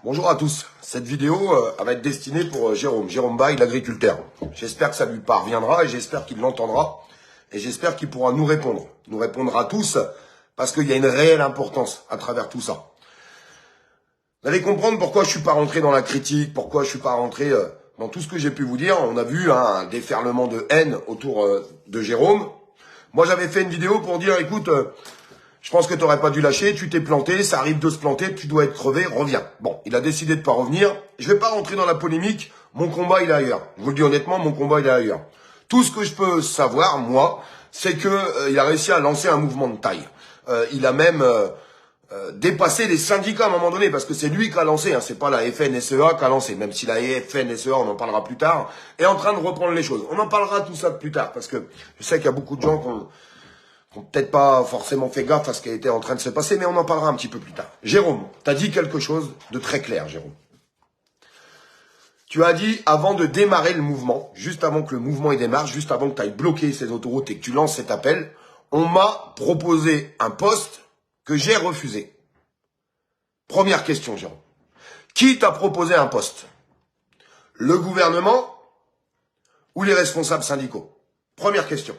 Bonjour à tous. Cette vidéo va être destinée pour Jérôme Bail, l'agriculteur. J'espère que ça lui parviendra et j'espère qu'il l'entendra et j'espère qu'il pourra nous répondre. Nous répondre à tous parce qu'il y a une réelle importance à travers tout ça. Vous allez comprendre pourquoi je suis pas rentré dans la critique, pourquoi je suis pas rentré dans tout ce que j'ai pu vous dire. On a vu un déferlement de haine autour de Jérôme. Moi, j'avais fait une vidéo pour dire, écoute, je pense que tu n'aurais pas dû lâcher, tu t'es planté, ça arrive de se planter, tu dois être crevé, reviens. Bon, il a décidé de pas revenir. Je vais pas rentrer dans la polémique, mon combat il est ailleurs. Je vous le dis honnêtement, mon combat il est ailleurs. Tout ce que je peux savoir, moi, c'est que il a réussi à lancer un mouvement de taille. Il a même dépassé les syndicats à un moment donné, parce que c'est lui qui a lancé, hein, c'est pas la FNSEA qui a lancé, même si la FNSEA, on en parlera plus tard, est en train de reprendre les choses. On en parlera tout ça plus tard, parce que je sais qu'il y a beaucoup de gens qui ont peut-être pas forcément fait gaffe à ce qui était en train de se passer, mais on en parlera un petit peu plus tard. Jérôme, tu as dit quelque chose de très clair, Jérôme. Tu as dit, avant de démarrer le mouvement, juste avant que le mouvement il démarre, juste avant que tu ailles bloquer ces autoroutes et que tu lances cet appel, on m'a proposé un poste que j'ai refusé. Première question, Jérôme. Qui t'a proposé un poste? Le gouvernement ou les responsables syndicaux? Première question.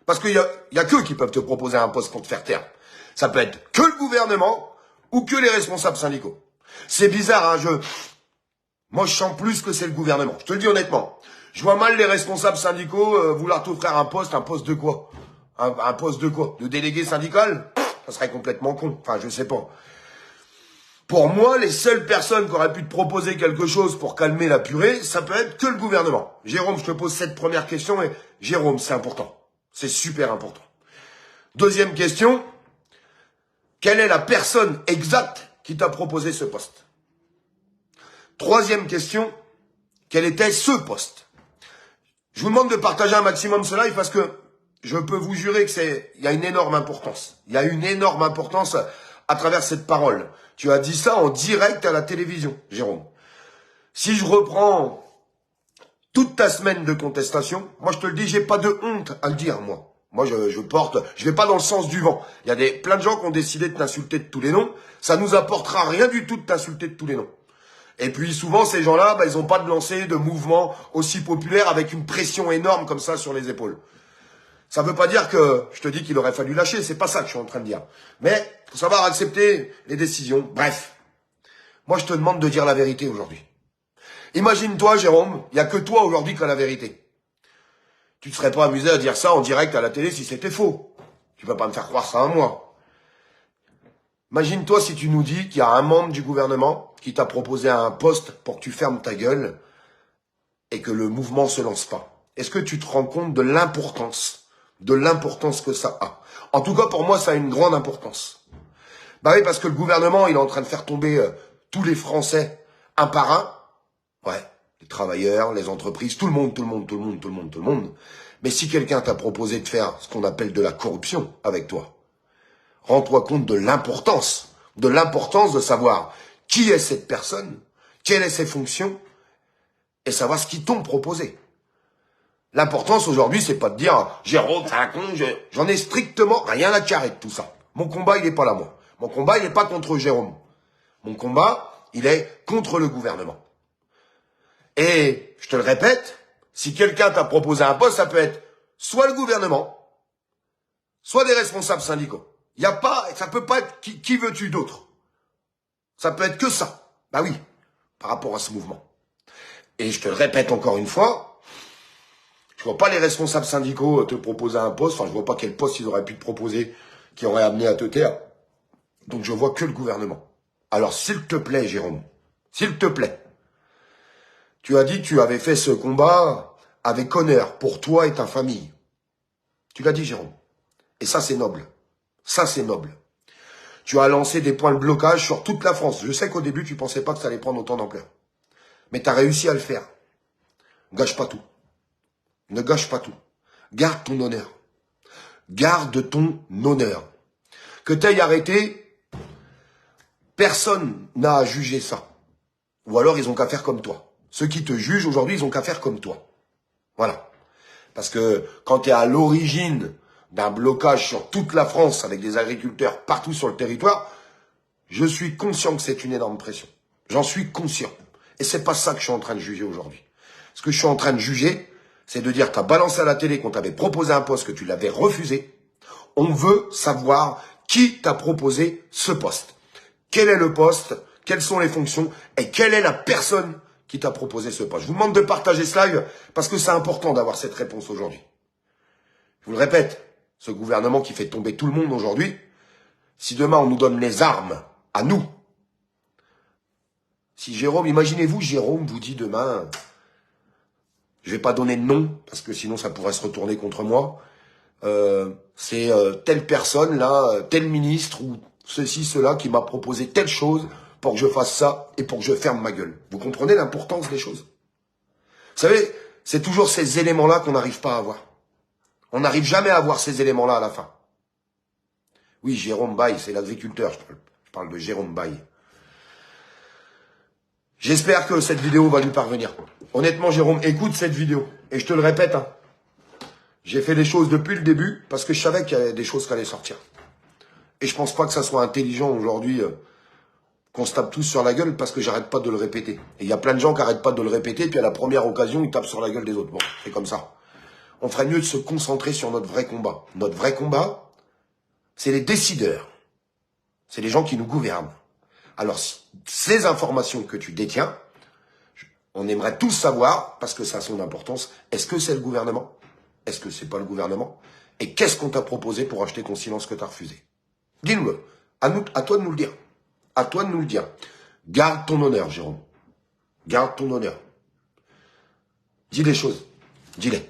Parce qu'il y a qu'eux qui peuvent te proposer un poste pour te faire taire. Ça peut être que le gouvernement ou que les responsables syndicaux. C'est bizarre, hein, moi je sens plus que c'est le gouvernement. Je te le dis honnêtement. Je vois mal les responsables syndicaux vouloir t'offrir un poste de quoi? Un poste de quoi? De délégué syndical? Ça serait complètement con. Enfin, je sais pas. Pour moi, les seules personnes qui auraient pu te proposer quelque chose pour calmer la purée, ça peut être que le gouvernement. Jérôme, je te pose cette première question et Jérôme, c'est important. C'est super important. Deuxième question, quelle est la personne exacte qui t'a proposé ce poste? Troisième question, quel était ce poste? Je vous demande de partager un maximum ce live parce que je peux vous jurer que il y a une énorme importance. Il y a une énorme importance à travers cette parole. Tu as dit ça en direct à la télévision, Jérôme. Si je reprends toute ta semaine de contestation, moi je te le dis, j'ai pas de honte à le dire, moi. Moi, je vais pas dans le sens du vent. Il y a plein de gens qui ont décidé de t'insulter de tous les noms. Ça nous apportera rien du tout de t'insulter de tous les noms. Et puis souvent, ces gens-là, ils ont pas de lancé de mouvement aussi populaire avec une pression énorme comme ça sur les épaules. Ça veut pas dire que je te dis qu'il aurait fallu lâcher, c'est pas ça que je suis en train de dire. Mais faut savoir accepter les décisions. Bref, moi je te demande de dire la vérité aujourd'hui. Imagine-toi, Jérôme, il y a que toi aujourd'hui qui a la vérité. Tu ne serais pas amusé à dire ça en direct à la télé si c'était faux. Tu vas pas me faire croire ça à moi. Imagine-toi si tu nous dis qu'il y a un membre du gouvernement qui t'a proposé un poste pour que tu fermes ta gueule et que le mouvement se lance pas. Est-ce que tu te rends compte de l'importance que ça a? En tout cas, pour moi, ça a une grande importance. Bah oui, parce que le gouvernement, il est en train de faire tomber tous les Français un par un. Ouais. Les travailleurs, les entreprises, tout le monde. Mais si quelqu'un t'a proposé de faire ce qu'on appelle de la corruption avec toi, rends-toi compte de l'importance de savoir qui est cette personne, quelles sont ses fonctions, et savoir ce qu'ils t'ont proposé. L'importance aujourd'hui, c'est pas de dire « Jérôme, c'est un con, j'en ai strictement rien à carrer de tout ça. » Mon combat, il est pas là, moi. Mon combat, il est pas contre Jérôme. Mon combat, il est contre le gouvernement. Et, je te le répète, si quelqu'un t'a proposé un poste, ça peut être soit le gouvernement, soit des responsables syndicaux. Ça peut pas être qui veux-tu d'autre. Ça peut être que ça. Bah oui, par rapport à ce mouvement. Et je te le répète encore une fois, je vois pas les responsables syndicaux te proposer un poste, enfin je vois pas quel poste ils auraient pu te proposer qui aurait amené à te taire. Donc je vois que le gouvernement. Alors s'il te plaît, Jérôme, s'il te plaît, tu as dit que tu avais fait ce combat avec honneur pour toi et ta famille. Tu l'as dit, Jérôme. Et ça, c'est noble. Ça, c'est noble. Tu as lancé des points de blocage sur toute la France. Je sais qu'au début, tu pensais pas que ça allait prendre autant d'ampleur. Mais tu as réussi à le faire. Gâche pas tout. Ne gâche pas tout. Garde ton honneur. Garde ton honneur. Que tu aies arrêté, personne n'a à juger ça. Ou alors, ils ont qu'à faire comme toi. Ceux qui te jugent aujourd'hui, ils ont qu'à faire comme toi. Voilà. Parce que quand tu es à l'origine d'un blocage sur toute la France avec des agriculteurs partout sur le territoire, je suis conscient que c'est une énorme pression. J'en suis conscient. Et c'est pas ça que je suis en train de juger aujourd'hui. Ce que je suis en train de juger, c'est de dire, tu as balancé à la télé qu'on t'avait proposé un poste, que tu l'avais refusé. On veut savoir qui t'a proposé ce poste. Quel est le poste, quelles sont les fonctions et quelle est la personne qui t'a proposé ce poste. Je vous demande de partager ce live parce que c'est important d'avoir cette réponse aujourd'hui. Je vous le répète, ce gouvernement qui fait tomber tout le monde aujourd'hui, si demain on nous donne les armes à nous, si Jérôme, imaginez-vous, Jérôme vous dit demain, je vais pas donner de nom, parce que sinon ça pourrait se retourner contre moi, c'est telle personne là, tel ministre ou ceci, cela qui m'a proposé telle chose pour que je fasse ça et pour que je ferme ma gueule. Vous comprenez l'importance des choses? Vous savez, c'est toujours ces éléments-là qu'on n'arrive pas à avoir. On n'arrive jamais à avoir ces éléments-là à la fin. Oui, Jérôme Baye, c'est l'agriculteur, je parle de Jérôme Baye. J'espère que cette vidéo va lui parvenir. Honnêtement, Jérôme, écoute cette vidéo. Et je te le répète, hein, j'ai fait les choses depuis le début parce que je savais qu'il y avait des choses qui allaient sortir. Et je pense pas que ça soit intelligent aujourd'hui qu'on se tape tous sur la gueule parce que j'arrête pas de le répéter. Et il y a plein de gens qui arrêtent pas de le répéter, puis à la première occasion, ils tapent sur la gueule des autres. Bon, c'est comme ça. On ferait mieux de se concentrer sur notre vrai combat. Notre vrai combat, c'est les décideurs. C'est les gens qui nous gouvernent. Alors, ces informations que tu détiens, on aimerait tous savoir, parce que ça a son importance, est-ce que c'est le gouvernement? Est-ce que c'est pas le gouvernement? Et qu'est-ce qu'on t'a proposé pour acheter ton silence que t'as refusé? Dis-nous-le. À toi de nous le dire. À toi de nous le dire. Garde ton honneur, Jérôme. Garde ton honneur. Dis les choses. Dis-les.